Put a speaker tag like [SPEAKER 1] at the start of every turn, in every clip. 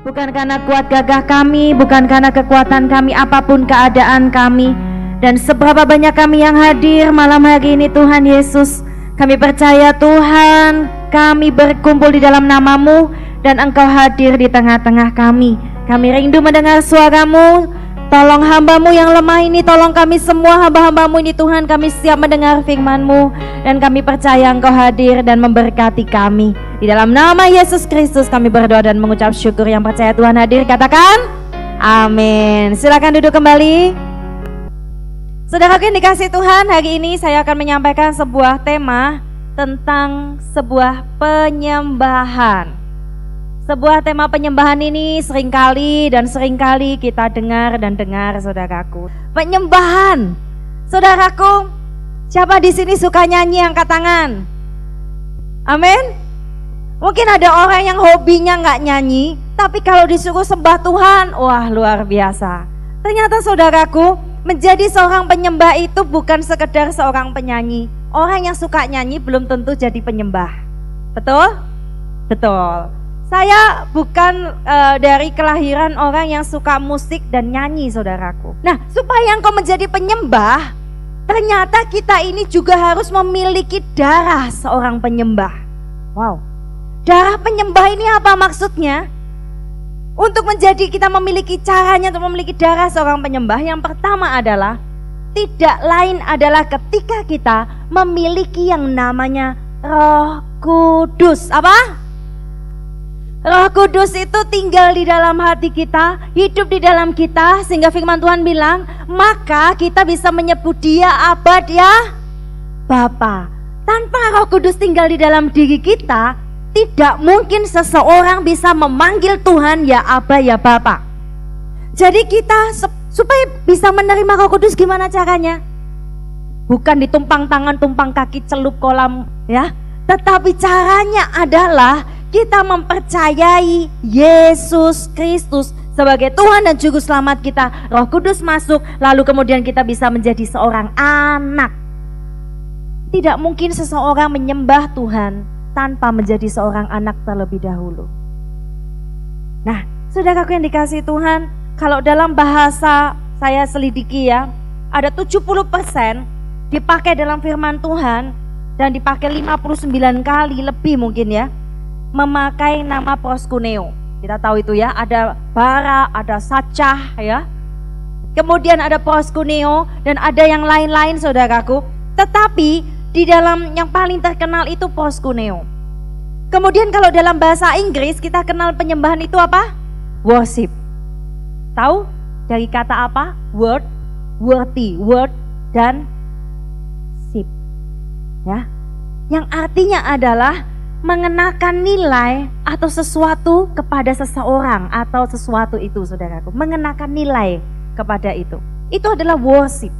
[SPEAKER 1] Bukan karena kuat gagah kami, bukan karena kekuatan kami, apapun keadaan kami. Dan seberapa banyak kami yang hadir malam hari ini Tuhan Yesus, kami percaya Tuhan, kami berkumpul di dalam nama-Mu dan Engkau hadir di tengah-tengah kami. Kami rindu mendengar suara-Mu. Tolong hamba-Mu yang lemah ini, tolong kami semua hamba-hamba-Mu ini Tuhan, kami siap mendengar firman-Mu dan kami percaya Engkau hadir dan memberkati kami. Di dalam nama Yesus Kristus kami berdoa dan mengucap syukur. Yang percaya Tuhan hadir katakan amin. Silakan duduk kembali. Saudaraku yang dikasihi Tuhan, hari ini saya akan menyampaikan sebuah tema tentang sebuah penyembahan. Sebuah tema penyembahan ini seringkali kita dengar saudaraku. Penyembahan. Saudaraku, siapa di sini suka nyanyi angkat tangan? Amin. Mungkin ada orang yang hobinya nggak nyanyi, tapi kalau disuruh sembah Tuhan, wah luar biasa. Ternyata saudaraku, menjadi seorang penyembah itu bukan sekedar seorang penyanyi. Orang yang suka nyanyi belum tentu jadi penyembah. Betul? Betul. Saya bukan dari kelahiran orang yang suka musik dan nyanyi saudaraku. Nah, supaya engkau menjadi penyembah, ternyata kita ini juga harus memiliki darah seorang penyembah. Wow. Darah penyembah ini apa maksudnya? Untuk menjadi kita memiliki caranya untuk memiliki darah seorang penyembah, yang pertama adalah tidak lain adalah ketika kita memiliki yang namanya Roh Kudus. Apa? Roh Kudus itu tinggal di dalam hati kita, hidup di dalam kita, sehingga firman Tuhan bilang, maka kita bisa menyebut Dia Abba, Dia Bapa. Tanpa Roh Kudus tinggal di dalam diri kita, tidak mungkin seseorang bisa memanggil Tuhan ya Abba, ya Bapa. Jadi kita supaya bisa menerima Roh Kudus gimana caranya? Bukan ditumpang tangan, tumpang kaki, celup kolam ya. Tetapi caranya adalah kita mempercayai Yesus Kristus sebagai Tuhan dan Juru Selamat kita. Roh Kudus masuk, lalu kemudian kita bisa menjadi seorang anak. Tidak mungkin seseorang menyembah Tuhan tanpa menjadi seorang anak terlebih dahulu. Nah, saudaraku yang dikasihi Tuhan, kalau dalam bahasa saya selidiki ya, ada 70% dipakai dalam firman Tuhan dan dipakai 59 kali lebih mungkin ya, memakai nama proskuneo. Kita tahu itu ya, ada bara, ada sacah ya. Kemudian ada proskuneo dan ada yang lain-lain saudaraku. Tetapi di dalam yang paling terkenal itu proskuneo. Kemudian kalau dalam bahasa Inggris kita kenal penyembahan itu apa? Worship. Tahu dari kata apa? Word, worthy, word dan ship. Ya. Yang artinya adalah mengenakan nilai atau sesuatu kepada seseorang atau sesuatu itu saudaraku. Mengenakan nilai kepada itu. Itu adalah worship.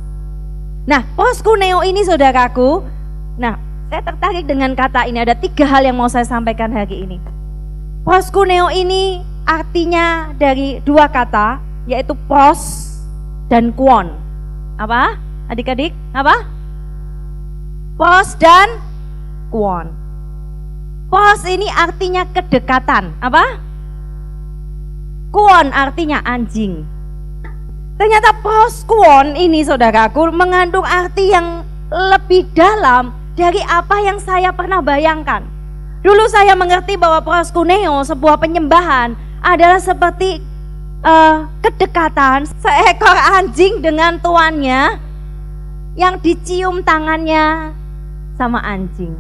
[SPEAKER 1] Nah, proskuneo ini saudaraku. Nah, saya tertarik dengan kata ini. Ada 3 hal yang mau saya sampaikan hari ini. Proskuneo ini artinya dari 2 kata, yaitu pros dan kuon. Apa? Adik-adik, apa? Pros dan kuon. Pros ini artinya kedekatan. Apa? Kuon artinya anjing. Ternyata pros kuon ini saudaraku mengandung arti yang lebih dalam dari apa yang saya pernah bayangkan. Dulu saya mengerti bahwa proskuneo, sebuah penyembahan, adalah seperti kedekatan seekor anjing dengan tuannya yang dicium tangannya sama anjing.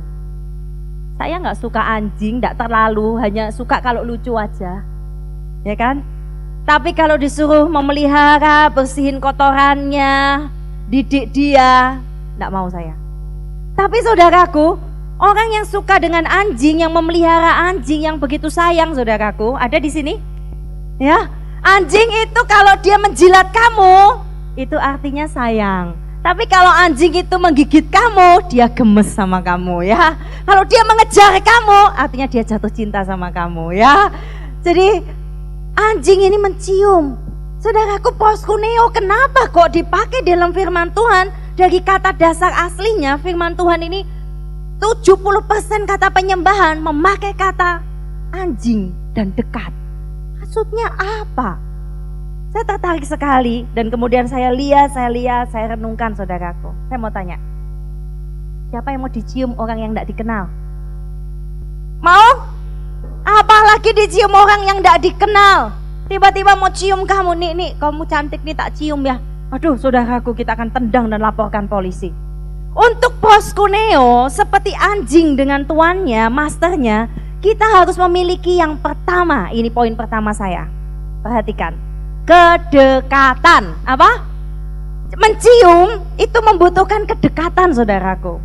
[SPEAKER 1] Saya nggak suka anjing, nggak terlalu, hanya suka kalau lucu aja, ya kan? Tapi kalau disuruh memelihara, bersihin kotorannya, didik dia, nggak mau saya. Tapi saudaraku, orang yang suka dengan anjing, yang memelihara anjing yang begitu sayang, saudaraku, ada di sini? Ya, anjing itu kalau dia menjilat kamu, itu artinya sayang. Tapi kalau anjing itu menggigit kamu, dia gemes sama kamu ya. Kalau dia mengejar kamu, artinya dia jatuh cinta sama kamu ya. Jadi anjing ini mencium. Saudaraku, proskuneo kenapa kok dipakai dalam firman Tuhan? Dari kata dasar aslinya firman Tuhan ini 70% kata penyembahan memakai kata anjing dan dekat. maksudnya apa? Saya tertarik sekali dan kemudian saya lihat, saya renungkan saudaraku. Saya mau tanya, siapa yang mau dicium orang yang tidak dikenal? Mau? Apalagi dicium orang yang tidak dikenal. Tiba-tiba mau cium kamu, nih kamu cantik nih, tak cium ya. Aduh saudaraku, kita akan tendang dan laporkan polisi. Untuk proskuneo, seperti anjing dengan tuannya, masternya, kita harus memiliki yang pertama. Ini poin pertama saya. Perhatikan. Kedekatan. Apa? Mencium itu membutuhkan kedekatan saudaraku.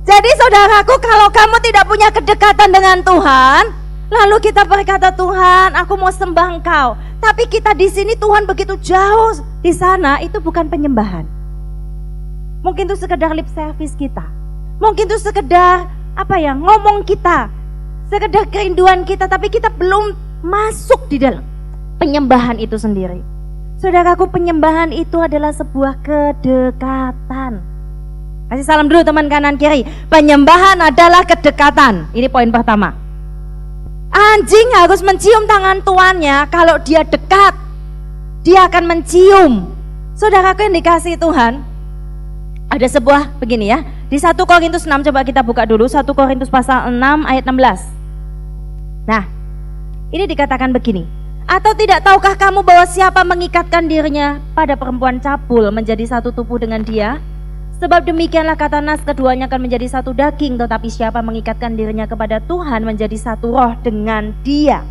[SPEAKER 1] Jadi saudaraku, kalau kamu tidak punya kedekatan dengan Tuhan, lalu kita berkata, Tuhan aku mau sembah Engkau, tapi kita di sini Tuhan begitu jauh di sana, itu bukan penyembahan. Mungkin itu sekedar lip service kita, mungkin itu sekedar ngomong kita, sekedar kerinduan kita, tapi kita belum masuk di dalam penyembahan itu sendiri. Saudaraku, penyembahan itu adalah sebuah kedekatan. Kasih salam dulu teman kanan kiri. Penyembahan adalah kedekatan. Ini poin pertama. Anjing harus mencium tangan tuannya. Kalau dia dekat, dia akan mencium. Saudaraku yang dikasihi Tuhan, ada sebuah begini ya. Di 1 Korintus 6, coba kita buka dulu 1 Korintus pasal 6 ayat 16. Nah, ini dikatakan begini. Atau tidak tahukah kamu bahwa siapa mengikatkan dirinya pada perempuan cabul menjadi satu tubuh dengan dia? Sebab demikianlah kata nas, keduanya akan menjadi satu daging. Tetapi siapa mengikatkan dirinya kepada Tuhan menjadi satu roh dengan dia.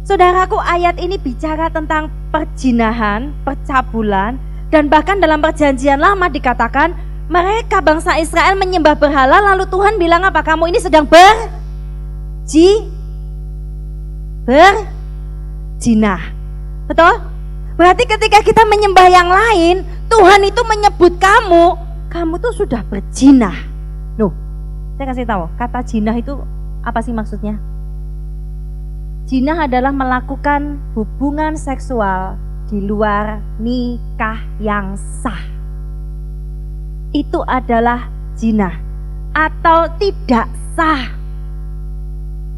[SPEAKER 1] Saudaraku, ayat ini bicara tentang perjinahan, percabulan. Dan bahkan dalam perjanjian lama dikatakan mereka bangsa Israel menyembah berhala. Lalu Tuhan bilang apa? Kamu ini sedang berzinah. Betul? Berarti ketika kita menyembah yang lain, Tuhan itu menyebut kamu tuh sudah berzinah. Loh, saya kasih tahu, kata jinah itu apa sih maksudnya? Jinah adalah melakukan hubungan seksual di luar nikah yang sah. Itu adalah zina atau tidak sah.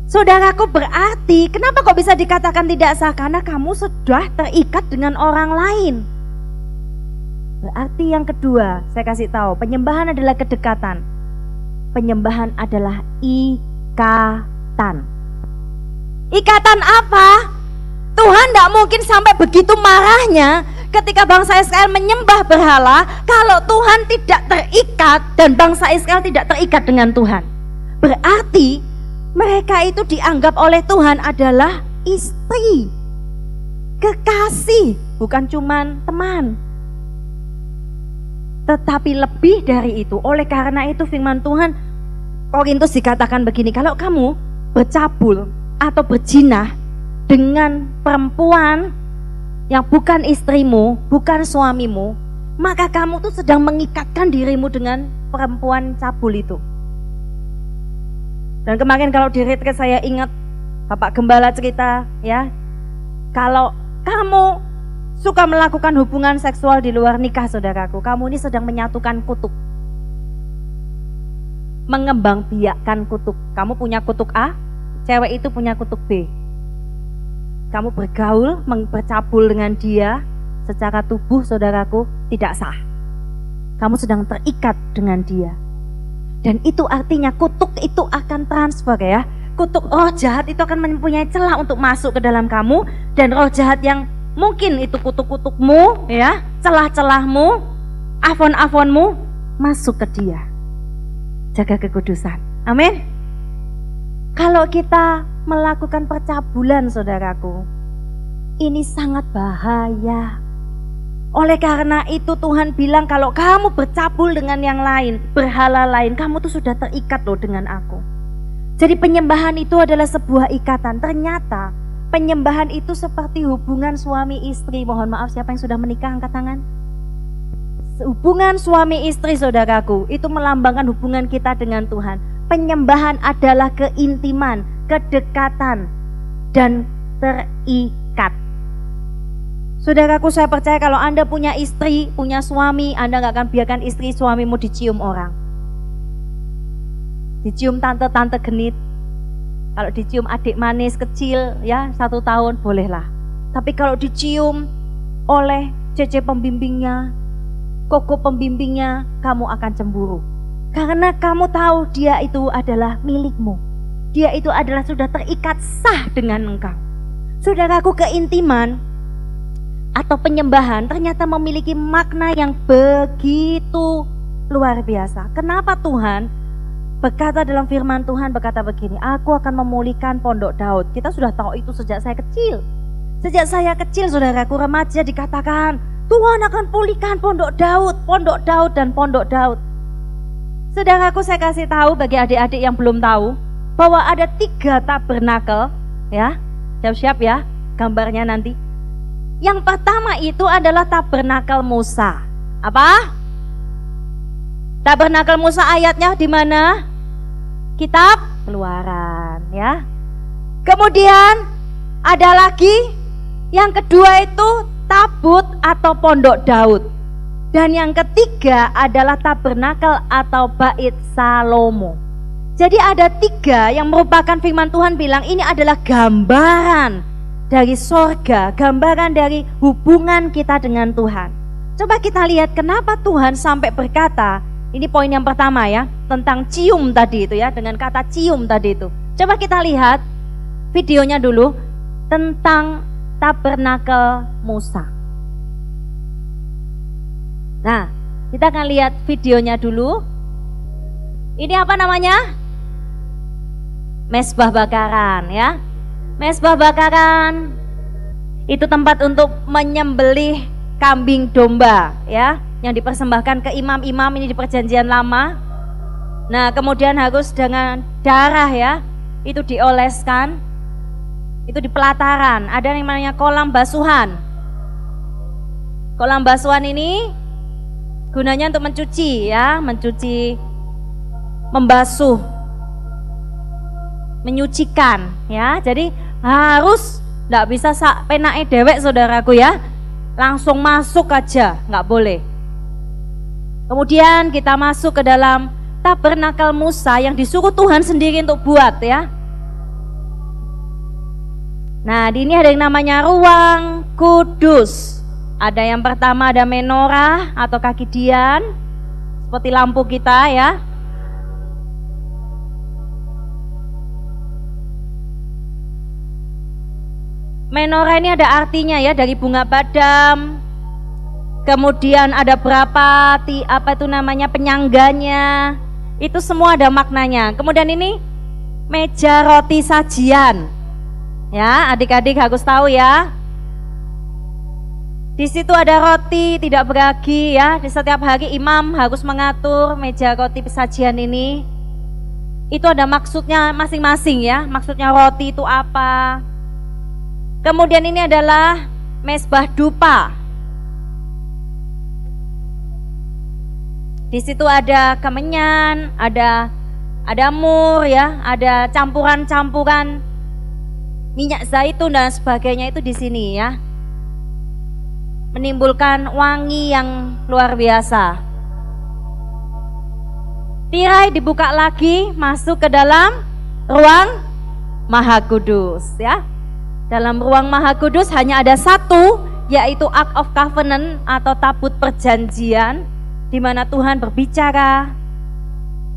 [SPEAKER 1] Saudaraku, berarti kenapa kok bisa dikatakan tidak sah? Karena kamu sudah terikat dengan orang lain. Berarti yang kedua, saya kasih tahu, penyembahan adalah kedekatan. Penyembahan adalah ikatan. Ikatan apa? Tuhan tidak mungkin sampai begitu marahnya ketika bangsa Israel menyembah berhala kalau Tuhan tidak terikat dan bangsa Israel tidak terikat dengan Tuhan. Berarti mereka itu dianggap oleh Tuhan adalah istri, kekasih, bukan cuman teman, tetapi lebih dari itu. Oleh karena itu firman Tuhan Korintus dikatakan begini, kalau kamu bercabul atau berzina dengan perempuan yang bukan istrimu, bukan suamimu, maka kamu tuh sedang mengikatkan dirimu dengan perempuan cabul itu. Dan kemarin kalau di retreat saya ingat Bapak Gembala cerita ya, kalau kamu suka melakukan hubungan seksual di luar nikah, saudaraku, kamu ini sedang menyatukan kutub, mengembangbiakkan kutub. Kamu punya kutub A, cewek itu punya kutub B. Kamu bergaul, bercabul dengan dia secara tubuh, saudaraku, tidak sah. Kamu sedang terikat dengan dia. Dan itu artinya kutuk itu akan transfer ya. Kutuk roh jahat itu akan mempunyai celah untuk masuk ke dalam kamu. Dan roh jahat yang mungkin itu kutuk-kutukmu ya, celah-celahmu, afon-afonmu, masuk ke dia. Jaga kekudusan. Amin. Kalau kita melakukan percabulan, saudaraku, ini sangat bahaya. Oleh karena itu Tuhan bilang kalau kamu bercabul dengan yang lain, berhala lain, kamu tuh sudah terikat loh dengan aku. Jadi penyembahan itu adalah sebuah ikatan. Ternyata penyembahan itu seperti hubungan suami istri. Mohon maaf, siapa yang sudah menikah angkat tangan. Hubungan suami istri, saudaraku, itu melambangkan hubungan kita dengan Tuhan. Penyembahan adalah keintiman, kedekatan, dan terikat. Saudaraku, saya percaya kalau Anda punya istri, punya suami, Anda gak akan biarkan istri suamimu dicium orang, dicium tante-tante genit, Kalau dicium adik manis kecil ya 1 tahun bolehlah. Tapi kalau dicium oleh cece pembimbingnya, koko pembimbingnya, kamu akan cemburu. Karena kamu tahu dia itu adalah milikmu. Dia itu adalah sudah terikat sah dengan engkau. Saudaraku, keintiman atau penyembahan ternyata memiliki makna yang begitu luar biasa. Kenapa Tuhan berkata dalam firman Tuhan berkata begini, aku akan memulihkan pondok Daud. Kita sudah tahu itu sejak saya kecil. Sejak saya kecil, saudaraku, remaja, dikatakan Tuhan akan pulihkan pondok Daud dan pondok Daud. Saudaraku, saya kasih tahu bagi adik-adik yang belum tahu bahwa ada 3 tabernakel ya. Siap-siap ya gambarnya nanti. Yang pertama itu adalah tabernakel Musa. Apa? Tabernakel Musa ayatnya di mana? Kitab Keluaran ya. Kemudian ada lagi yang kedua itu tabut atau pondok Daud. Dan yang ketiga adalah tabernakel atau bait Salomo. Jadi ada 3 yang merupakan firman Tuhan bilang ini adalah gambaran dari sorga, gambaran dari hubungan kita dengan Tuhan. Coba kita lihat kenapa Tuhan sampai berkata, ini poin yang pertama ya, tentang cium tadi itu ya, dengan kata cium tadi itu. Coba kita lihat videonya dulu tentang tabernakel Musa. Nah, kita akan lihat videonya dulu. Ini apa namanya? Mezbah bakaran ya. Mezbah bakaran itu tempat untuk menyembelih kambing domba ya, yang dipersembahkan ke imam-imam ini di perjanjian lama. Nah, kemudian harus dengan darah ya, itu dioleskan. Itu di pelataran, ada yang namanya kolam basuhan. Kolam basuhan ini gunanya untuk mencuci ya, membasuh, menyucikan ya. Jadi harus nggak bisa sak penake dewek saudaraku ya, langsung masuk aja, nggak boleh. Kemudian kita masuk ke dalam tabernakel Musa yang disuruh Tuhan sendiri untuk buat ya. Nah, di ini ada yang namanya ruang kudus. Ada yang pertama ada menorah atau kaki dian, seperti lampu kita ya. Menorah ini ada artinya ya, dari bunga badam. Kemudian ada berapa penyangganya. Itu semua ada maknanya. Kemudian ini meja roti sajian. Ya, adik-adik harus tahu ya. Di situ ada roti tidak beragi ya. Di setiap hari imam harus mengatur meja roti sajian ini. Itu ada maksudnya masing-masing ya. Maksudnya roti itu apa? Kemudian ini adalah mezbah dupa. Di situ ada kemenyan, ada mur ya, ada campuran-campuran minyak zaitun dan sebagainya itu di sini ya. Menimbulkan wangi yang luar biasa. Tirai dibuka lagi, masuk ke dalam ruang Maha Kudus ya. Dalam ruang Maha Kudus hanya ada satu, yaitu Ark of Covenant atau tabut perjanjian, di mana Tuhan berbicara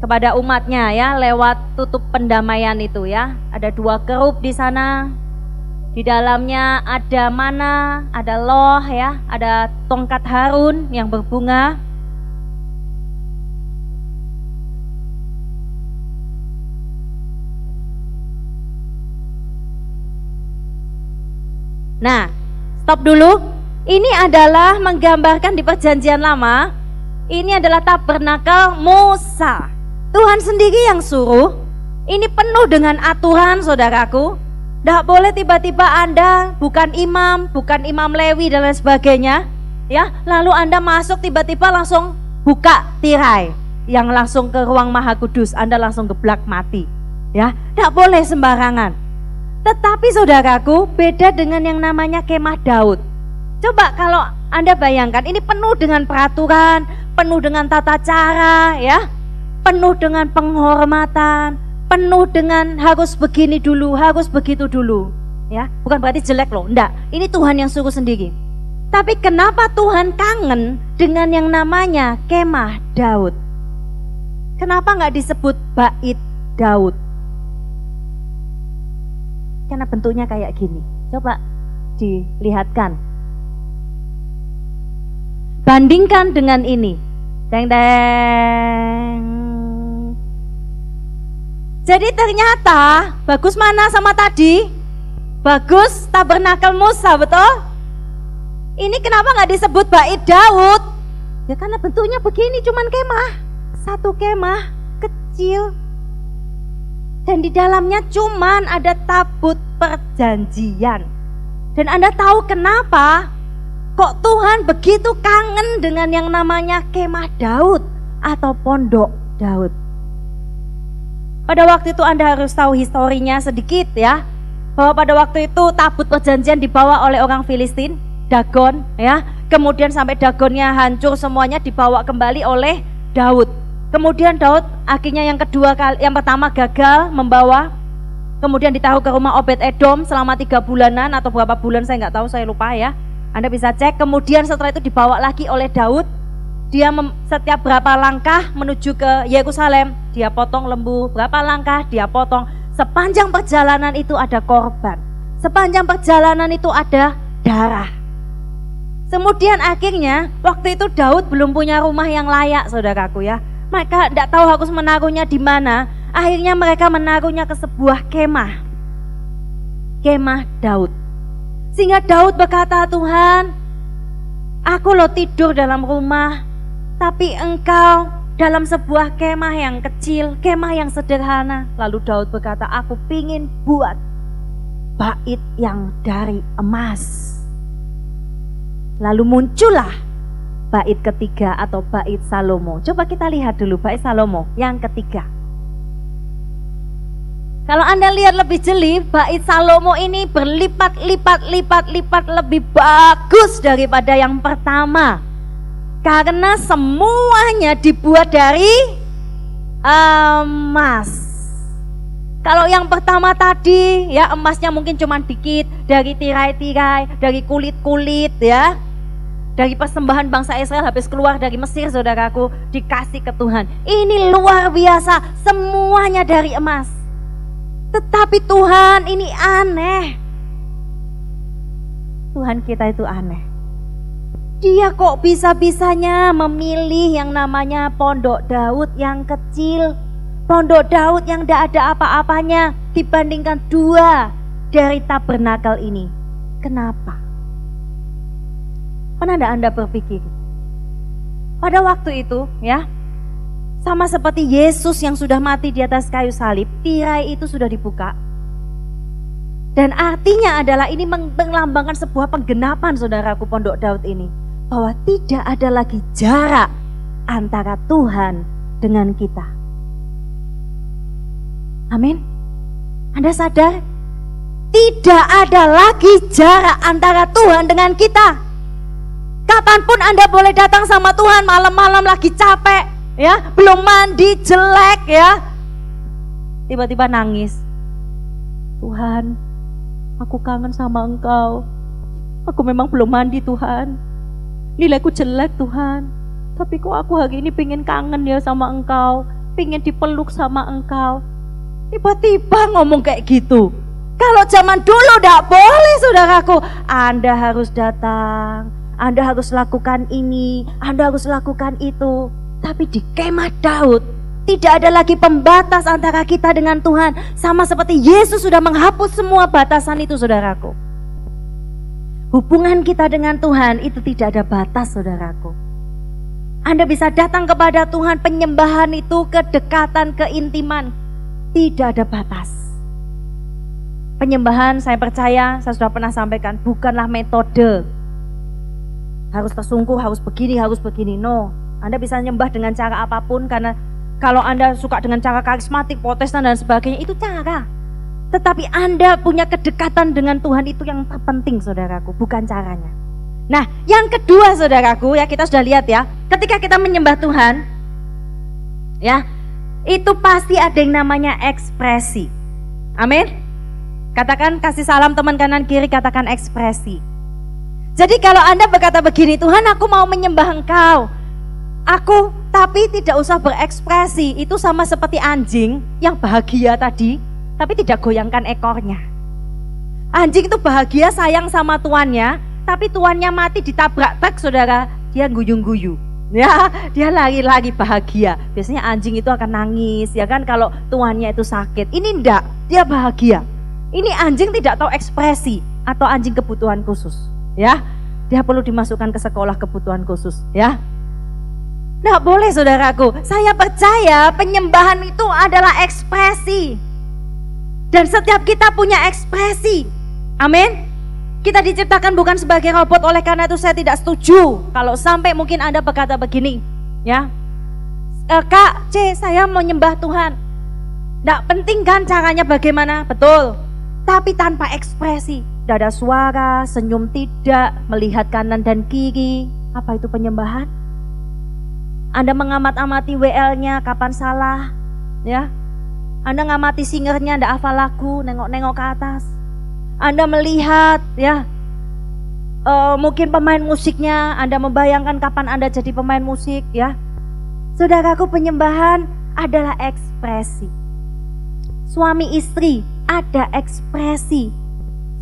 [SPEAKER 1] kepada umatnya ya lewat tutup pendamaian itu ya. Ada 2 kerub di sana. Di dalamnya ada mana, ada loh ya, ada tongkat Harun yang berbunga. Nah, stop dulu. Ini adalah menggambarkan di perjanjian lama. Ini adalah tabernakel Musa. Tuhan sendiri yang suruh. Ini penuh dengan aturan saudaraku. Tidak boleh tiba-tiba Anda bukan imam Lewi dan lain sebagainya ya, lalu Anda masuk tiba-tiba langsung buka tirai yang langsung ke ruang Maha Kudus, Anda langsung geblak mati ya. Tidak boleh sembarangan. Tetapi saudaraku, beda dengan yang namanya kemah Daud. Coba kalau Anda bayangkan, ini penuh dengan peraturan, penuh dengan tata cara ya, penuh dengan penghormatan, penuh dengan harus begini dulu, harus begitu dulu. Ya, bukan berarti jelek loh, enggak. Ini Tuhan yang suruh sendiri. Tapi kenapa Tuhan kangen dengan yang namanya kemah Daud? Kenapa nggak disebut bait Daud? Karena bentuknya kayak gini. Coba dilihatkan. Bandingkan dengan ini. Deng. Jadi ternyata bagus mana sama tadi? Bagus tabernakel Musa, betul? Ini kenapa nggak disebut bait Daud? Ya karena bentuknya begini, cuman kemah. Satu kemah kecil. Dan di dalamnya cuman ada tabut perjanjian. Dan Anda tahu kenapa? Kok Tuhan begitu kangen dengan yang namanya kemah Daud atau pondok Daud? Pada waktu itu Anda harus tahu historinya sedikit ya. Bahwa pada waktu itu tabut perjanjian dibawa oleh orang Filistin, Dagon ya. Kemudian sampai Dagonnya hancur semuanya, dibawa kembali oleh Daud. Kemudian Daud akhirnya yang pertama gagal membawa. Kemudian ditaruh ke rumah Obed Edom selama 3 bulanan atau berapa bulan saya nggak tahu, saya lupa ya. Anda bisa cek. Kemudian setelah itu dibawa lagi oleh Daud. Dia setiap berapa langkah menuju ke Yerusalem, dia potong lembu, berapa langkah dia potong. Sepanjang perjalanan itu ada korban. Sepanjang perjalanan itu ada darah. Kemudian akhirnya waktu itu Daud belum punya rumah yang layak, saudaraku ya. Mereka tidak tahu harus menaruhnya di mana. Akhirnya mereka menaruhnya ke sebuah kemah. Kemah Daud. Sehingga Daud berkata, Tuhan, aku lo tidur dalam rumah, tapi engkau dalam sebuah kemah yang kecil, kemah yang sederhana. Lalu Daud berkata, aku pingin buat bait yang dari emas. Lalu muncullah bait ketiga atau bait Salomo. Coba kita lihat dulu bait Salomo yang ketiga. Kalau Anda lihat lebih jeli, bait Salomo ini berlipat-lipat lebih bagus daripada yang pertama. Karena semuanya dibuat dari emas. Kalau yang pertama tadi ya emasnya mungkin cuma dikit, dari tirai-tirai, dari kulit-kulit ya. Dari persembahan bangsa Israel habis keluar dari Mesir, saudaraku, dikasih ke Tuhan. Ini luar biasa, semuanya dari emas. Tetapi Tuhan ini aneh. Tuhan kita itu aneh. Dia kok bisa-bisanya memilih yang namanya pondok Daud yang kecil. Pondok Daud yang tidak ada apa-apanya dibandingkan 2 dari tabernakel ini. Kenapa? Pernah tidak Anda berpikir? Pada waktu itu ya, sama seperti Yesus yang sudah mati di atas kayu salib, tirai itu sudah dibuka. Dan artinya adalah ini melambangkan sebuah penggenapan, saudaraku, pondok Daud ini. Bahwa tidak ada lagi jarak antara Tuhan dengan kita. Amin. Anda sadar? Tidak ada lagi jarak antara Tuhan dengan kita. Kapanpun Anda boleh datang sama Tuhan, malam-malam lagi capek ya, belum mandi, jelek ya, tiba-tiba nangis. Tuhan, aku kangen sama Engkau. Aku memang belum mandi Tuhan, nilaiku jelek Tuhan, tapi kok aku hari ini pengen kangen ya sama Engkau, pengen dipeluk sama Engkau. Tiba-tiba ngomong kayak gitu. Kalau zaman dulu tidak boleh, saudaraku. Anda harus datang, Anda harus lakukan ini, Anda harus lakukan itu. Tapi di kemah Daud tidak ada lagi pembatas antara kita dengan Tuhan. Sama seperti Yesus sudah menghapus semua batasan itu, saudaraku. Hubungan kita dengan Tuhan itu tidak ada batas, saudaraku. Anda bisa datang kepada Tuhan, penyembahan itu kedekatan, keintiman, tidak ada batas. Penyembahan, saya percaya, saya sudah pernah sampaikan, bukanlah metode harus tersungkur, harus begini, no. Anda bisa nyembah dengan cara apapun, karena kalau Anda suka dengan cara karismatik, protestan dan sebagainya, itu cara. Tetapi Anda punya kedekatan dengan Tuhan, itu yang terpenting, saudaraku, bukan caranya. Nah, yang kedua, saudaraku, ya kita sudah lihat ya, ketika kita menyembah Tuhan, ya, itu pasti ada yang namanya ekspresi. Amin. Katakan, kasih salam teman kanan kiri, katakan ekspresi. Jadi kalau Anda berkata begini, Tuhan aku mau menyembah Engkau, tapi tidak usah berekspresi. Itu sama seperti anjing yang bahagia tadi, tapi tidak goyangkan ekornya. Anjing itu bahagia sayang sama tuannya, tapi tuannya mati ditabrak truk, saudara, dia guyung-guyu. Ya, dia lagi-lagi bahagia. Biasanya anjing itu akan nangis, ya kan, kalau tuannya itu sakit. Ini enggak, dia bahagia. Ini anjing tidak tahu ekspresi, atau anjing kebutuhan khusus, ya. Dia perlu dimasukkan ke sekolah kebutuhan khusus, ya. Nggak boleh, saudaraku. Saya percaya penyembahan itu adalah ekspresi. Dan setiap kita punya ekspresi. Amin. Kita diciptakan bukan sebagai robot, oleh karena itu saya tidak setuju kalau sampai mungkin Anda berkata begini, ya, Kak C, saya mau nyembah Tuhan. Nggak penting kan caranya bagaimana, betul, tapi tanpa ekspresi, tidak ada suara, senyum tidak, melihat kanan dan kiri, apa itu penyembahan? Anda mengamat-amati WL-nya, kapan salah, ya? Anda ngamati singernya, ndak hafal lagu, nengok-nengok ke atas. Anda melihat, ya, mungkin pemain musiknya, Anda membayangkan kapan Anda jadi pemain musik, ya. Saudaraku, penyembahan adalah ekspresi. Suami istri ada ekspresi.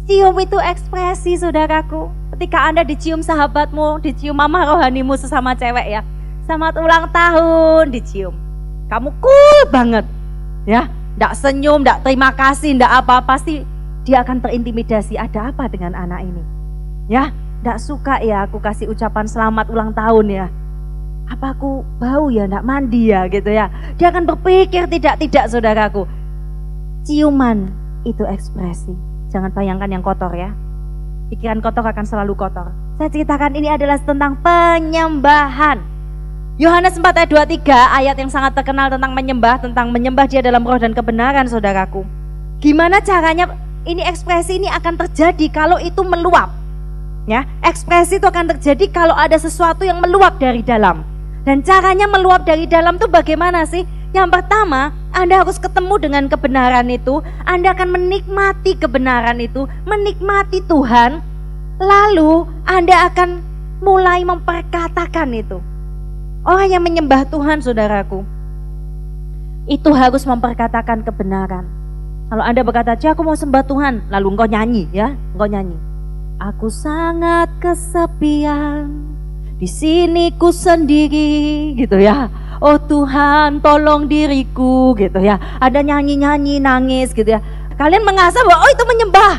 [SPEAKER 1] Cium itu ekspresi, saudaraku. Ketika Anda dicium sahabatmu, dicium mama rohanimu sesama cewek, ya. Selamat ulang tahun, dicium. Kamu cool banget, ya. Nggak senyum, nggak terima kasih, nggak apa-apa sih. Dia akan terintimidasi, ada apa dengan anak ini? Ya, nggak suka ya aku kasih ucapan selamat ulang tahun ya. Apa aku bau ya, nggak mandi ya gitu ya. Dia akan berpikir tidak, saudaraku. Ciuman itu ekspresi. Jangan bayangkan yang kotor ya. Pikiran kotor akan selalu kotor. Saya ceritakan ini adalah tentang penyembahan. Yohanes 4 ayat 23, ayat yang sangat terkenal tentang menyembah dia dalam roh dan kebenaran, saudaraku. Gimana caranya? Ini ekspresi ini akan terjadi kalau itu meluap, ya. Ekspresi itu akan terjadi kalau ada sesuatu yang meluap dari dalam. Dan caranya meluap dari dalam itu bagaimana sih? Yang pertama, Anda harus ketemu dengan kebenaran itu. Anda akan menikmati kebenaran itu, menikmati Tuhan. Lalu Anda akan mulai memperkatakan itu. Orang yang menyembah Tuhan, saudaraku, itu harus memperkatakan kebenaran. Kalau Anda berkata, aku mau sembah Tuhan, lalu engkau nyanyi, ya, engkau nyanyi. Aku sangat kesepian, di sini ku sendiri, gitu ya. Oh Tuhan, tolong diriku, gitu ya. Ada nyanyi-nyanyi, nangis, gitu ya. Kalian mengasah bahwa oh itu menyembah,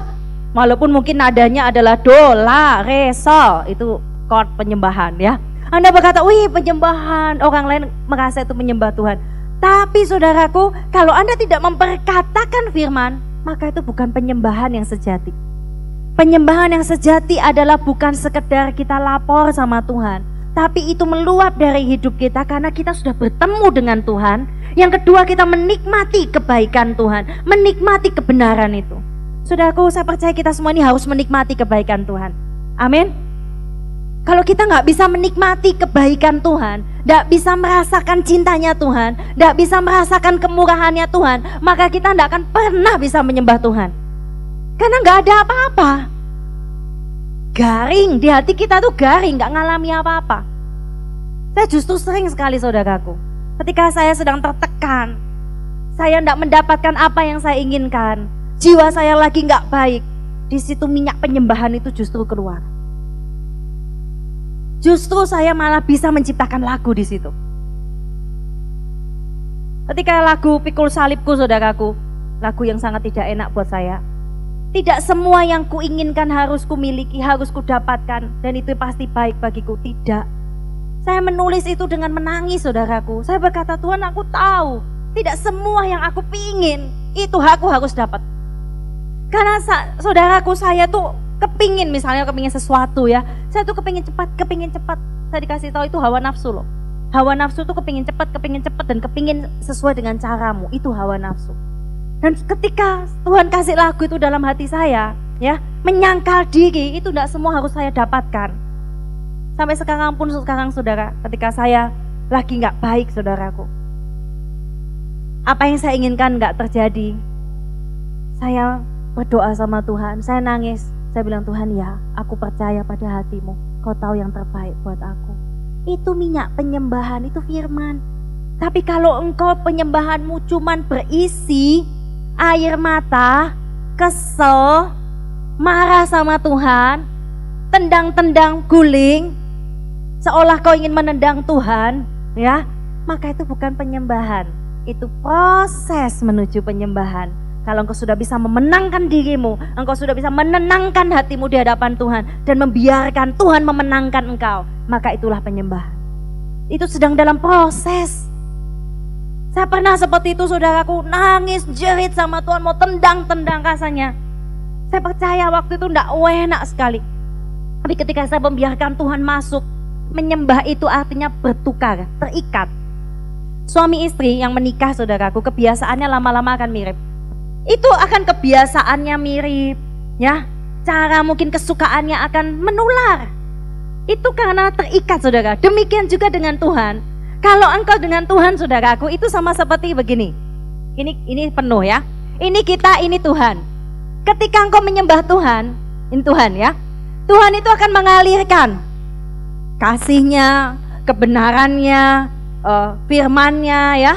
[SPEAKER 1] walaupun mungkin nadanya adalah do, la, re, sol, itu chord penyembahan, ya. Anda berkata, wih penyembahan, orang lain merasa itu menyembah Tuhan. Tapi saudaraku, kalau Anda tidak memperkatakan firman, maka itu bukan penyembahan yang sejati. Penyembahan yang sejati adalah bukan sekedar kita lapor sama Tuhan, tapi itu meluap dari hidup kita karena kita sudah bertemu dengan Tuhan. Yang kedua, kita menikmati kebaikan Tuhan, menikmati kebenaran itu. Saudaraku, saya percaya kita semua ini harus menikmati kebaikan Tuhan. Amin. Kalau kita nggak bisa menikmati kebaikan Tuhan, nggak bisa merasakan cintanya Tuhan, nggak bisa merasakan kemurahannya Tuhan, maka kita nggak akan pernah bisa menyembah Tuhan. Karena nggak ada apa-apa. Garing, di hati kita tuh garing, nggak ngalami apa-apa. Saya justru sering sekali, saudaraku, ketika saya sedang tertekan, saya nggak mendapatkan apa yang saya inginkan, jiwa saya lagi nggak baik, di situ minyak penyembahan itu justru keluar. Justru saya malah bisa menciptakan lagu di situ. Ketika lagu Pikul Salibku, saudaraku, lagu yang sangat tidak enak buat saya. Tidak semua yang kuinginkan harus kumiliki, harus kudapatkan, dan itu pasti baik bagiku. Tidak. Saya menulis itu dengan menangis, saudaraku. Saya berkata, Tuhan, aku tahu tidak semua yang aku pingin itu aku harus dapat. Karena saudaraku, saya tuh kepingin, misalnya kepingin sesuatu ya, saya tuh kepingin cepat. Saya dikasih tahu itu hawa nafsu loh. Hawa nafsu tuh kepingin cepat dan kepingin sesuai dengan caramu, itu hawa nafsu. Dan ketika Tuhan kasih lagu itu dalam hati saya, ya, menyangkal diri, itu tidak semua harus saya dapatkan. Sampai sekarang pun, saudara, ketika saya lagi nggak baik, saudaraku, apa yang saya inginkan nggak terjadi. Saya berdoa sama Tuhan, saya nangis. Saya bilang, Tuhan ya, aku percaya pada hatimu. Kau tahu yang terbaik buat aku. Itu minyak penyembahan, itu firman. Tapi kalau engkau penyembahanmu cuman berisi air mata, kesel, marah sama Tuhan, tendang-tendang, guling, seolah kau ingin menendang Tuhan, ya, maka itu bukan penyembahan. Itu proses menuju penyembahan. Kalau engkau sudah bisa memenangkan dirimu, engkau sudah bisa menenangkan hatimu di hadapan Tuhan dan membiarkan Tuhan memenangkan engkau, maka itulah penyembahan. Itu sedang dalam proses. Saya pernah seperti itu, saudaraku, nangis jerit sama Tuhan, mau tendang-tendang rasanya. Saya percaya waktu itu tidak enak sekali. Tapi ketika saya membiarkan Tuhan masuk, menyembah itu artinya bertukar, terikat. Suami istri yang menikah, saudaraku, kebiasaannya lama-lama akan mirip. Itu akan kebiasaannya mirip, ya. Cara mungkin kesukaannya akan menular. Itu karena terikat, saudara. Demikian juga dengan Tuhan. Kalau engkau dengan Tuhan, saudaraku, itu sama seperti begini. Ini penuh ya. Ini kita, ini Tuhan. Ketika engkau menyembah Tuhan, ini Tuhan ya. Tuhan itu akan mengalirkan kasih-Nya, kebenarannya, firman-Nya ya.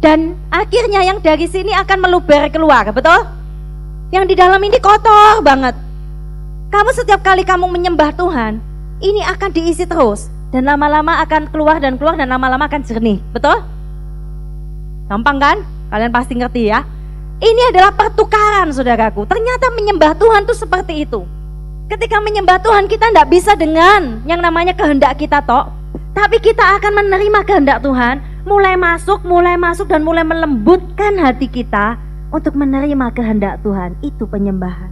[SPEAKER 1] Dan akhirnya yang dari sini akan meluber keluar, betul? Yang di dalam ini kotor banget. Kamu setiap kali kamu menyembah Tuhan, ini akan diisi terus. Dan lama-lama akan keluar dan lama-lama akan jernih, betul? Gampang kan? Kalian pasti ngerti ya. Ini adalah pertukaran, saudaraku. Ternyata menyembah Tuhan tuh seperti itu. Ketika menyembah Tuhan, kita tidak bisa dengan yang namanya kehendak kita toh. Tapi kita akan menerima kehendak Tuhan, mulai masuk dan mulai melembutkan hati kita untuk menerima kehendak Tuhan. Itu penyembahan.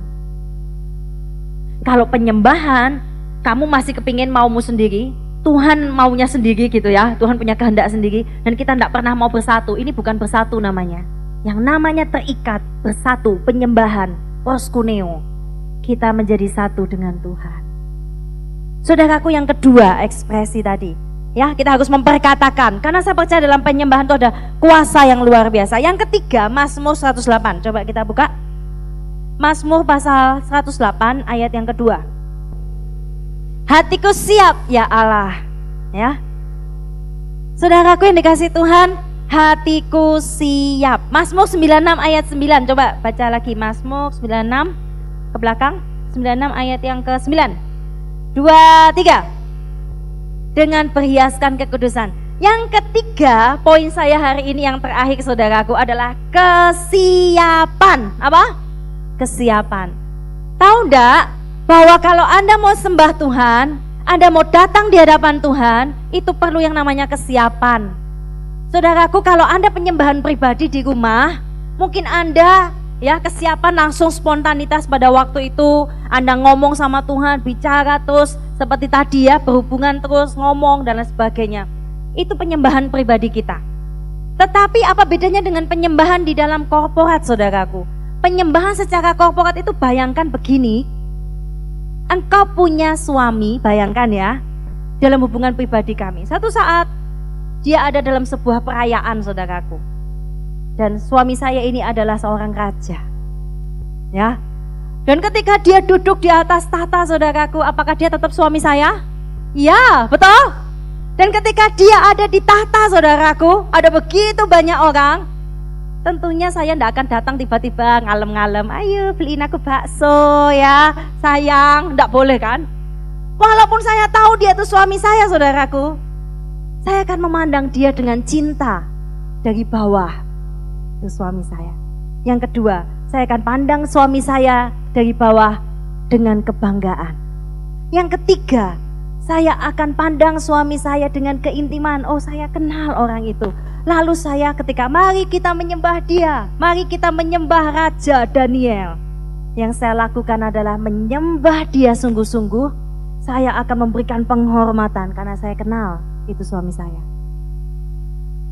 [SPEAKER 1] Kalau penyembahan, kamu masih kepingin maumu sendiri, Tuhan maunya sendiri gitu ya, Tuhan punya kehendak sendiri, dan kita tidak pernah mau bersatu. Ini bukan bersatu namanya. Yang namanya terikat, bersatu, penyembahan, proskuneo. Kita menjadi satu dengan Tuhan. Saudaraku, yang kedua ekspresi tadi, ya, kita harus memperkatakan, karena saya percaya dalam penyembahan itu ada kuasa yang luar biasa. Yang ketiga, Mazmur 108. Coba kita buka Mazmur pasal 108 ayat yang kedua. Hatiku siap ya Allah, ya. Saudaraku yang dikasih Tuhan, hatiku siap. Mazmur 96 ayat 9. Coba baca lagi Mazmur 96 ke belakang, 96 ayat yang ke-9. 2, 3. Dengan perhiaskan kekudusan. Yang ketiga, poin saya hari ini yang terakhir, saudaraku, adalah kesiapan. Apa? Kesiapan. Tahu enggak bahwa kalau Anda mau sembah Tuhan, Anda mau datang di hadapan Tuhan, itu perlu yang namanya kesiapan. Saudaraku, kalau Anda penyembahan pribadi di rumah, mungkin Anda ya kesiapan langsung spontanitas pada waktu itu. Anda ngomong sama Tuhan, bicara terus seperti tadi ya, berhubungan terus, ngomong dan lain sebagainya. Itu penyembahan pribadi kita. Tetapi apa bedanya dengan penyembahan di dalam korporat, saudaraku? Penyembahan secara korporat itu, bayangkan begini. Engkau punya suami, bayangkan ya, dalam hubungan pribadi kami. Satu saat dia ada dalam sebuah perayaan, saudaraku. Dan suami saya ini adalah seorang raja, ya. Dan ketika dia duduk di atas tahta, saudaraku, apakah dia tetap suami saya? Ya, betul. Dan ketika dia ada di tahta, saudaraku, ada begitu banyak orang. Tentunya saya tidak akan datang tiba-tiba ngalem-ngalem, ayo beliin aku bakso ya, sayang. Tidak boleh kan? Walaupun saya tahu dia itu suami saya, saudaraku, saya akan memandang dia dengan cinta dari bawah. Itu suami saya. Yang kedua, saya akan pandang suami saya dari bawah dengan kebanggaan. Yang ketiga, saya akan pandang suami saya dengan keintiman. Oh, saya kenal orang itu. Lalu saya ketika mari kita menyembah dia, mari kita menyembah Raja Daniel. Yang saya lakukan adalah menyembah dia sungguh-sungguh. Saya akan memberikan penghormatan karena saya kenal itu suami saya.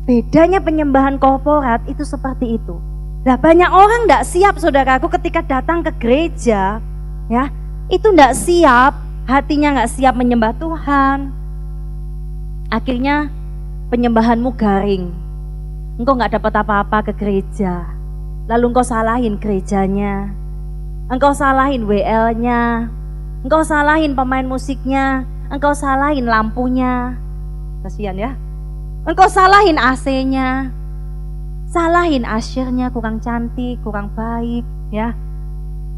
[SPEAKER 1] Bedanya penyembahan korporat itu seperti itu. Nah, banyak orang tidak siap, saudaraku, ketika datang ke gereja, ya, itu tidak siap, hatinya nggak siap menyembah Tuhan. Akhirnya penyembahanmu garing. engkau nggak dapat apa-apa ke gereja, lalu engkau salahin gerejanya, engkau salahin WL-nya, engkau salahin pemain musiknya, engkau salahin lampunya, kasihan ya, engkau salahin AC-nya, salahin usher-nya kurang cantik, kurang baik, ya,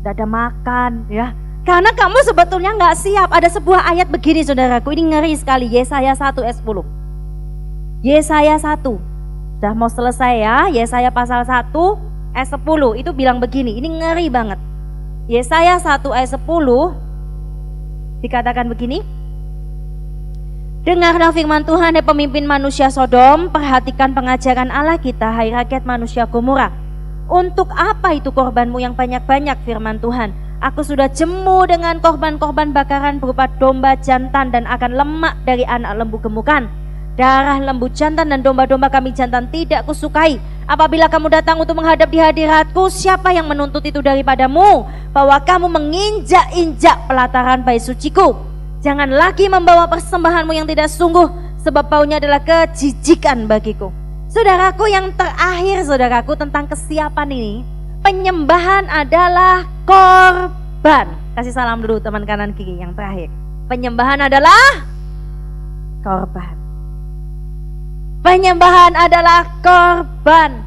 [SPEAKER 1] tidak ada makan, ya. Karena kamu sebetulnya nggak siap. Ada sebuah ayat begini saudaraku, ini ngeri sekali, Yesaya 1 ayat 10. Yesaya 1, sudah mau selesai ya, Yesaya pasal 1 ayat 10, itu bilang begini, ini ngeri banget. Yesaya 1 ayat 10, dikatakan begini, dengarlah firman Tuhan, hai pemimpin manusia Sodom, perhatikan pengajaran Allah kita, hai rakyat manusia Gomora. Untuk apa itu korbanmu yang banyak-banyak, firman Tuhan? Aku sudah jemu dengan korban-korban bakaran berupa domba jantan dan akan lemak dari anak lembu gemukan. Darah lembu jantan dan domba-domba kami jantan tidak kusukai. Apabila kamu datang untuk menghadap di hadiratku, siapa yang menuntut itu daripadamu? Bahwa kamu menginjak-injak pelataran bait suciku. Jangan lagi membawa persembahanmu yang tidak sungguh, sebab baunya adalah kejijikan bagiku. Saudaraku, yang terakhir saudaraku tentang kesiapan ini, penyembahan adalah korban. Kasih salam dulu teman kanan kiri yang terakhir. Penyembahan adalah korban. Penyembahan adalah korban.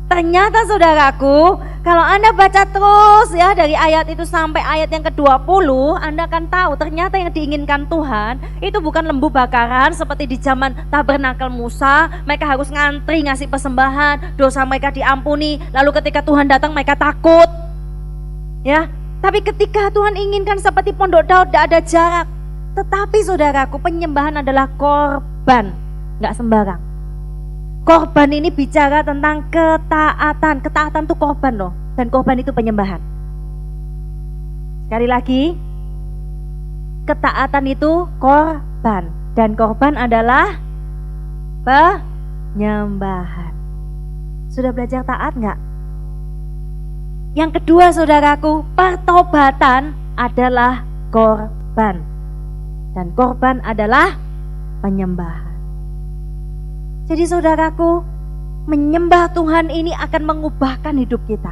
[SPEAKER 1] Ternyata saudaraku, kalau Anda baca terus ya dari ayat itu sampai ayat yang ke-20, Anda akan tahu ternyata yang diinginkan Tuhan itu bukan lembu bakaran seperti di zaman tabernakel Musa. Mereka harus ngantri ngasih persembahan, dosa mereka diampuni, lalu ketika Tuhan datang mereka takut. Ya, tapi ketika Tuhan inginkan seperti pondok Daud tidak ada jarak. Tetapi saudaraku, penyembahan adalah korban, nggak sembarang. Korban ini bicara tentang ketaatan. Ketaatan itu korban loh. Dan korban itu penyembahan. Sekali lagi, ketaatan itu korban. Dan korban adalah penyembahan. Sudah belajar taat nggak? Yang kedua saudaraku, pertobatan adalah korban. Dan korban adalah penyembahan. Jadi saudaraku, menyembah Tuhan ini akan mengubahkan hidup kita.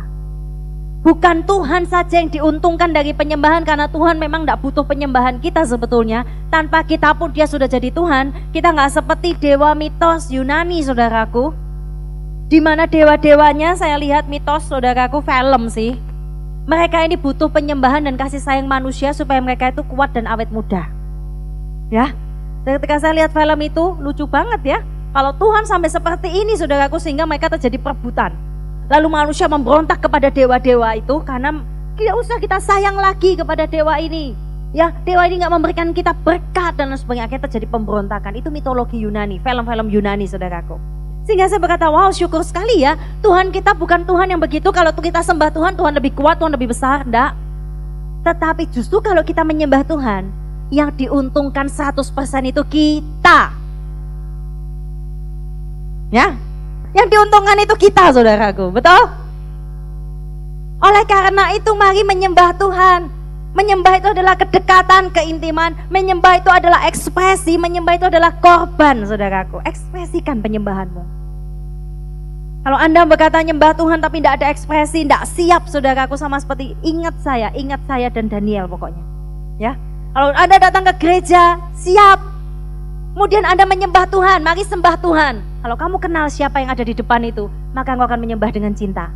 [SPEAKER 1] Bukan Tuhan saja yang diuntungkan dari penyembahan, karena Tuhan memang tidak butuh penyembahan kita sebetulnya. Tanpa kita pun dia sudah jadi Tuhan. Kita nggak seperti dewa mitos Yunani saudaraku, di mana dewa-dewanya saya lihat mitos saudaraku film sih. Mereka ini butuh penyembahan dan kasih sayang manusia supaya mereka itu kuat dan awet muda. Ya, ketika saya lihat film itu lucu banget ya. Kalau Tuhan sampai seperti ini saudaraku, sehingga mereka terjadi perebutan. Lalu manusia memberontak kepada dewa-dewa itu karena tidak usah kita sayang lagi kepada dewa ini. Ya, dewa ini nggak memberikan kita berkat dan sebagainya, akhirnya terjadi pemberontakan. Itu mitologi Yunani, film-film Yunani saudaraku. Sehingga saya berkata, wow, syukur sekali ya, Tuhan kita bukan Tuhan yang begitu. Kalau kita sembah Tuhan, Tuhan lebih kuat, Tuhan lebih besar, enggak. Tetapi justru kalau kita menyembah Tuhan, yang diuntungkan 100% itu kita. Ya, yang diuntungkan itu kita saudaraku, betul? Oleh karena itu mari menyembah Tuhan. Menyembah itu adalah kedekatan, keintiman. Menyembah itu adalah ekspresi, menyembah itu adalah korban saudaraku. Ekspresikan penyembahanmu. Kalau Anda berkata nyembah Tuhan tapi tidak ada ekspresi, tidak siap saudaraku, sama seperti ingat saya dan Daniel pokoknya. Ya, kalau Anda datang ke gereja siap, kemudian Anda menyembah Tuhan, mari sembah Tuhan. Kalau kamu kenal siapa yang ada di depan itu, maka engkau akan menyembah dengan cinta.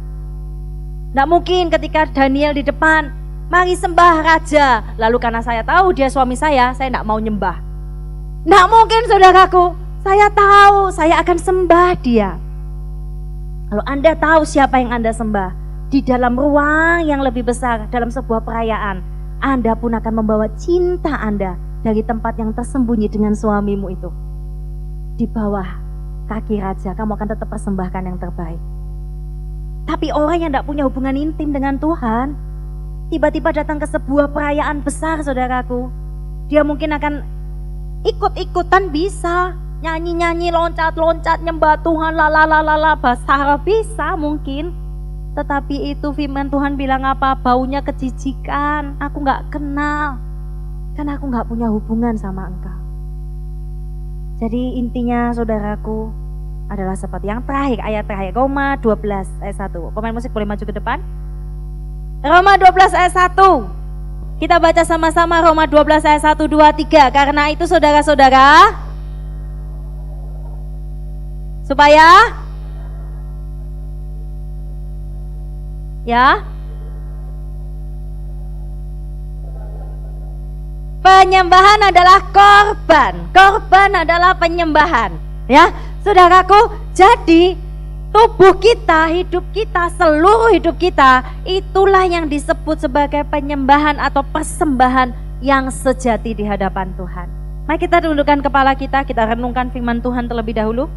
[SPEAKER 1] Tidak mungkin ketika Daniel di depan, mari sembah raja, lalu karena saya tahu dia suami saya tidak mau nyembah. Tidak mungkin saudaraku, saya tahu saya akan sembah dia. Kalau Anda tahu siapa yang Anda sembah, di dalam ruang yang lebih besar, dalam sebuah perayaan, Anda pun akan membawa cinta Anda dari tempat yang tersembunyi dengan suamimu itu. Di bawah kaki raja, kamu akan tetap persembahkan yang terbaik. Tapi orang yang tidak punya hubungan intim dengan Tuhan, tiba-tiba datang ke sebuah perayaan besar saudaraku, dia mungkin akan ikut-ikutan bisa, nyanyi-nyanyi, loncat-loncat, nyembah Tuhan, lalalala, bahasa bisa mungkin. Tetapi itu firman Tuhan bilang apa? Baunya kejijikan, aku gak kenal, karena aku gak punya hubungan sama engkau. Jadi intinya saudaraku, adalah seperti yang terakhir, ayat terakhir, Roma 12 ayat 1. Pemain musik boleh maju ke depan. Roma 12 ayat 1. Kita baca sama-sama Roma 12 ayat 1, 2, 3. Karena itu saudara-saudara, supaya ya, penyembahan adalah korban. Korban adalah penyembahan. Ya, saudaraku, jadi tubuh kita, hidup kita, seluruh hidup kita, itulah yang disebut sebagai penyembahan atau persembahan yang sejati di hadapan Tuhan. Mari kita tundukkan kepala kita renungkan firman Tuhan terlebih dahulu.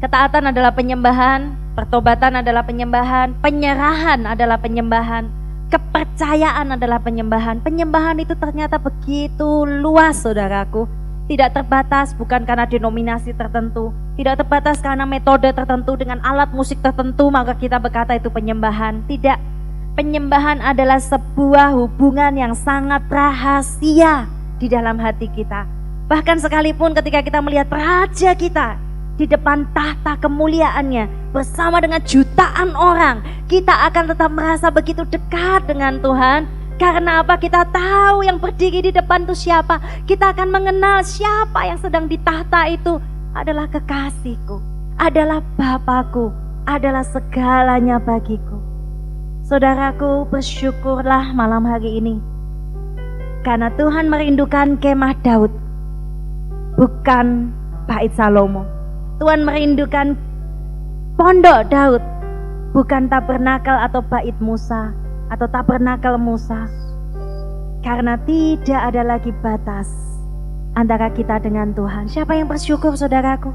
[SPEAKER 1] Ketaatan adalah penyembahan, pertobatan adalah penyembahan, penyerahan adalah penyembahan, kepercayaan adalah penyembahan. Penyembahan itu ternyata begitu luas, saudaraku. Tidak terbatas bukan karena denominasi tertentu, tidak terbatas karena metode tertentu dengan alat musik tertentu maka kita berkata itu penyembahan. Tidak, penyembahan adalah sebuah hubungan yang sangat rahasia di dalam hati kita. Bahkan sekalipun ketika kita melihat raja kita di depan tahta kemuliaannya bersama dengan jutaan orang, kita akan tetap merasa begitu dekat dengan Tuhan. Karena apa? Kita tahu yang berdiri di depan itu siapa. Kita akan mengenal siapa yang sedang di tahta itu adalah kekasihku, adalah Bapakku, adalah segalanya bagiku. Saudaraku, bersyukurlah malam hari ini karena Tuhan merindukan kemah Daud, bukan bait Salomo. Tuhan merindukan pondok Daud, bukan tabernakel atau bait Musa atau tabernakel Musa. Karena tidak ada lagi batas antara kita dengan Tuhan. Siapa yang bersyukur, saudaraku?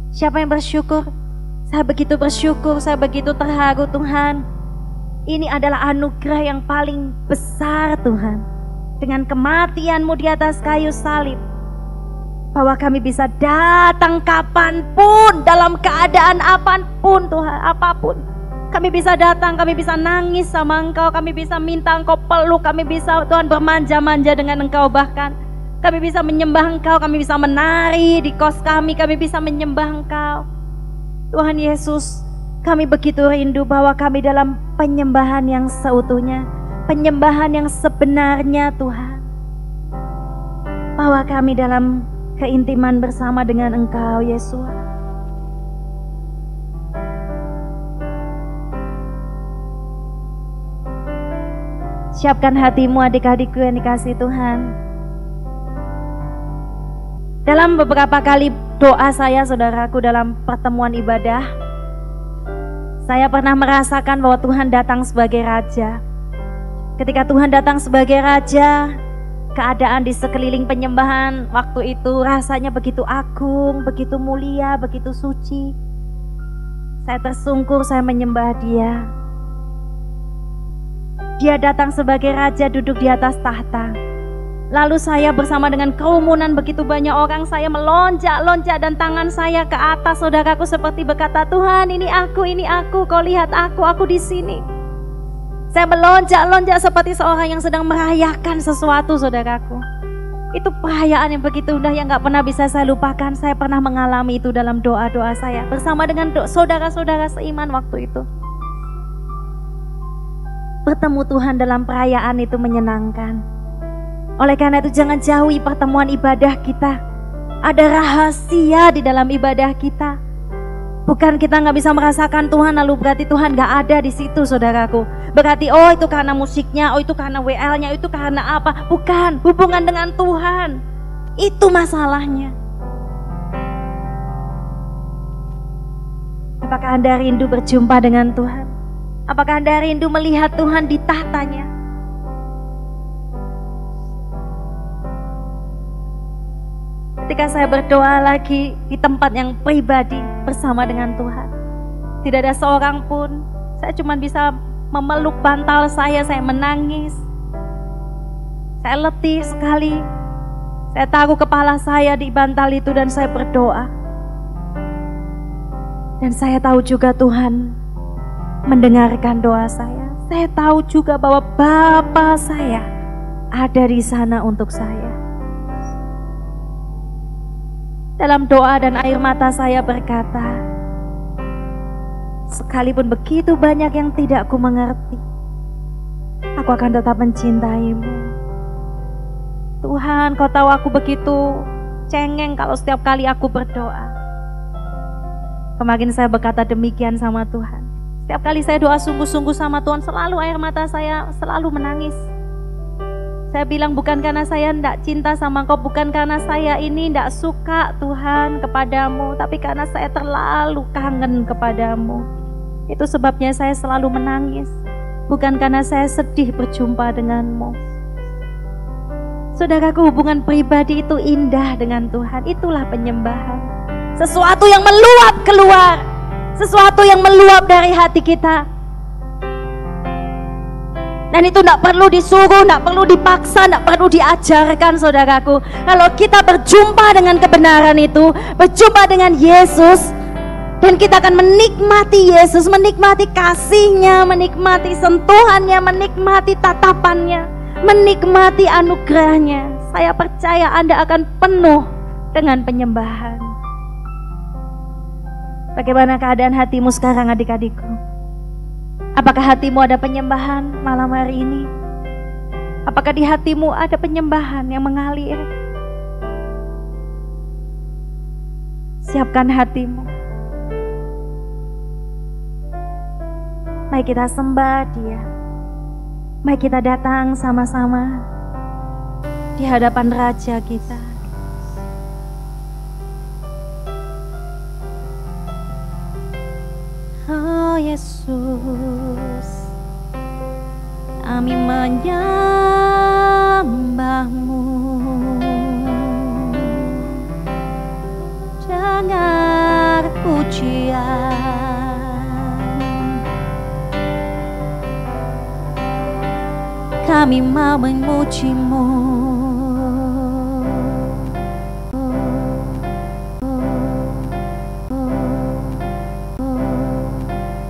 [SPEAKER 1] Siapa yang bersyukur? Saya begitu bersyukur, saya begitu terharu, Tuhan. Ini adalah anugerah yang paling besar, Tuhan. Dengan kematian-Mu di atas kayu salib, bahwa kami bisa datang kapanpun, dalam keadaan apapun Tuhan, apapun. Kami bisa datang, kami bisa nangis sama Engkau, kami bisa minta Engkau peluk, kami bisa Tuhan bermanja-manja dengan Engkau bahkan. Kami bisa menyembah Engkau, kami bisa menari di kos kami bisa menyembah Engkau. Tuhan Yesus, kami begitu rindu bahwa kami dalam penyembahan yang seutuhnya, penyembahan yang sebenarnya Tuhan. Bahwa kami dalam keintiman bersama dengan Engkau Yesus. Siapkan hatimu adik-adikku yang dikasihi Tuhan. Dalam beberapa kali doa saya, saudaraku, dalam pertemuan ibadah, saya pernah merasakan bahwa Tuhan datang sebagai Raja. Ketika Tuhan datang sebagai Raja, keadaan di sekeliling penyembahan waktu itu rasanya begitu agung, begitu mulia, begitu suci. Saya tersungkur, saya menyembah Dia. Dia datang sebagai Raja duduk di atas tahta. Lalu saya bersama dengan kerumunan begitu banyak orang, saya melonjak-lonjak dan tangan saya ke atas, saudaraku, seperti berkata, Tuhan, ini aku, Kau lihat aku di sini. Saya melonjak-lonjak seperti seorang yang sedang merayakan sesuatu, saudaraku. Itu perayaan yang begitu indah yang gak pernah bisa saya lupakan. Saya pernah mengalami itu dalam doa-doa saya bersama dengan saudara-saudara seiman waktu itu. Bertemu Tuhan dalam perayaan itu menyenangkan. Oleh karena itu jangan jauhi pertemuan ibadah kita. Ada rahasia di dalam ibadah kita. Bukan kita gak bisa merasakan Tuhan lalu berarti Tuhan gak ada di situ, saudaraku. Berarti oh itu karena musiknya, oh itu karena WL-nya, itu karena apa. Bukan, hubungan dengan Tuhan. Itu masalahnya. Apakah Anda rindu berjumpa dengan Tuhan? Apakah Anda rindu melihat Tuhan di tahtanya? Ketika saya berdoa lagi di tempat yang pribadi bersama dengan Tuhan, tidak ada seorang pun. Saya cuma bisa memeluk bantal saya menangis. Saya letih sekali. Saya taruh kepala saya di bantal itu dan saya berdoa. Dan saya tahu juga Tuhan mendengarkan doa saya. Saya tahu juga bahwa Bapa saya ada di sana untuk saya. dalam doa dan air mata saya berkata, sekalipun begitu banyak yang tidak ku mengerti, aku akan tetap mencintaimu. Tuhan, kau tahu aku begitu cengeng kalau setiap kali aku berdoa. Kemarin saya berkata demikian sama Tuhan. Setiap kali saya doa sungguh-sungguh sama Tuhan, selalu air mata saya selalu menangis. Saya bilang bukan karena saya tidak cinta sama Engkau, bukan karena saya ini tidak suka Tuhan kepadamu, tapi karena saya terlalu kangen kepadamu. Itu sebabnya saya selalu menangis, bukan karena saya sedih berjumpa denganmu. Saudaraku, hubungan pribadi itu indah dengan Tuhan, itulah penyembahan. Sesuatu yang meluap keluar, sesuatu yang meluap dari hati kita. Dan itu tidak perlu disuruh, tidak perlu dipaksa, tidak perlu diajarkan, saudaraku. Kalau kita berjumpa dengan kebenaran itu, berjumpa dengan Yesus, dan kita akan menikmati Yesus, menikmati kasih-Nya, menikmati sentuhannya, menikmati tatapannya, menikmati anugerah-Nya. Saya percaya Anda akan penuh dengan penyembahan. Bagaimana keadaan hatimu sekarang, adik-adikku? Apakah hatimu ada penyembahan malam hari ini? Apakah di hatimu ada penyembahan yang mengalir? Siapkan hatimu. Mari kita sembah Dia. Mari kita datang sama-sama di hadapan Raja kita. Oh Yesus, kami menyembah-Mu. Dengar pujian, kami mau memuji-Mu.